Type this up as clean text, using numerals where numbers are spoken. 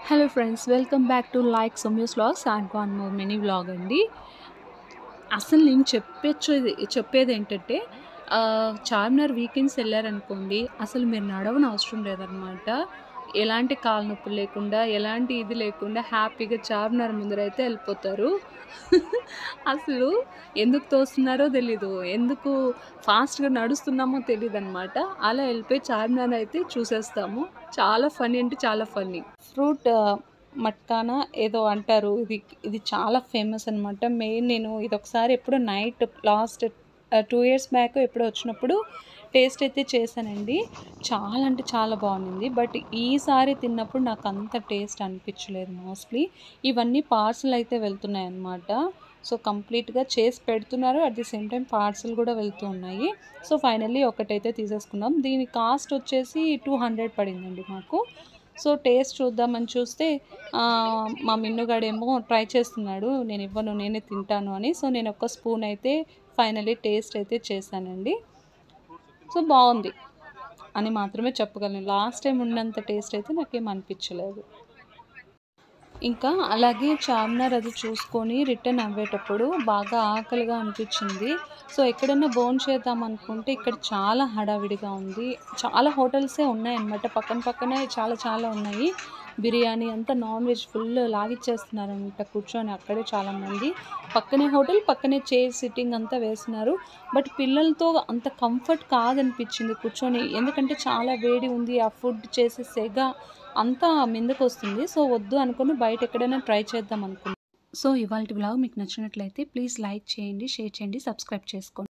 Hello friends, welcome back to like Soumya's vlogs and one more mini vlog అండి. అసలు నేను చెప్పేదేంటంటే Charminar weekends వెళ్ళారనుకోండి, అసలు మీరు నడవనవసరం లేదనమాట. ఎలాంటి కాలు నొప్పులు లేకుండా, ఎలాంటి ఇది లేకుండా హ్యాపీగా చార్మినార్ ముందరైతే వెళ్ళిపోతారు. అసలు ఎందుకు తోస్తున్నారో తెలీదు, ఎందుకు ఫాస్ట్‌గా నడుస్తున్నామో తెలీదనమాట. అలా వెళ్ళిపోయి చార్మినార్ అయితే చూసేస్తాము. చాలా ఫన్నీ అంటే చాలా ఫన్నీ. ఫ్రూట్ మట్కానా ఏదో అంటారు. ఇది చాలా ఫేమస్ అనమాట. మెయిన్ నేను ఇదొకసారి ఎప్పుడో నైట్ లాస్ట్ 2 ఇయర్స్ బ్యాక్ ఎప్పుడో వచ్చినప్పుడు టేస్ట్ అయితే చేశానండి. చాలా అంటే చాలా బాగుండింది. బట్ ఈసారి తిన్నప్పుడు నాకు అంత టేస్ట్ అనిపించలేదు మోస్ట్లీ. ఇవన్నీ పార్సల్ అయితే వెళ్తున్నాయన్నమాట. సో కంప్లీట్‌గా చేసి పెడుతున్నారు. At the same time parcel కూడా వెళ్తూ ఉన్నాయి. సో ఫైనల్లీ ఒకటైతే తీసేసుకున్నాం. దీని కాస్ట్ వచ్చేసి 200 పడిందండి మాకు. సో టేస్ట్ చూద్దామని చూస్తే మా మిన్నుగాడేమో ట్రై చేస్తున్నాడు. నేను ఇవ్వను, నేనే తింటాను అని. సో నేను ఒక స్పూన్ అయితే ఫైనల్లీ టేస్ట్ అయితే చేశానండి. సో బాగుంది అని మాత్రమే చెప్పగలను. లాస్ట్ టైం ఉన్నంత టేస్ట్ అయితే నాకేం అనిపించలేదు. ఇంకా అలాగే చార్మినార్ అది చూసుకొని రిటర్న్ అవ్వేటప్పుడు బాగా ఆకలిగా అనిపించింది. సో ఎక్కడైనా భోంచేద్దాం అనుకుంటే ఇక్కడ చాలా హడావిడిగా ఉంది. చాలా హోటల్సే ఉన్నాయన్నమాట. పక్కన పక్కనే చాలా చాలా ఉన్నాయి. బిర్యానీ అంతా నాన్ వెజ్ ఫుల్ లాగిచ్చేస్తున్నారనమాట కూర్చొని అక్కడే చాలామంది. పక్కనే హోటల్, పక్కనే చైర్ సిట్టింగ్ అంతా వేస్తున్నారు. బట్ పిల్లలతో అంత కంఫర్ట్ కాదనిపించింది కూర్చొని. ఎందుకంటే చాలా వేడి ఉంది. ఆ ఫుడ్ చేసే సెగ అంతా మిందకొస్తుంది. సో వద్దు అనుకుని బయట ఎక్కడైనా ట్రై చేద్దాం అనుకున్నాను. సో ఇవాల్టి వ్లాగ్ మీకు నచ్చినట్లయితే ప్లీజ్ లైక్ చేయండి, షేర్ చేయండి, సబ్స్క్రైబ్ చేసుకోండి.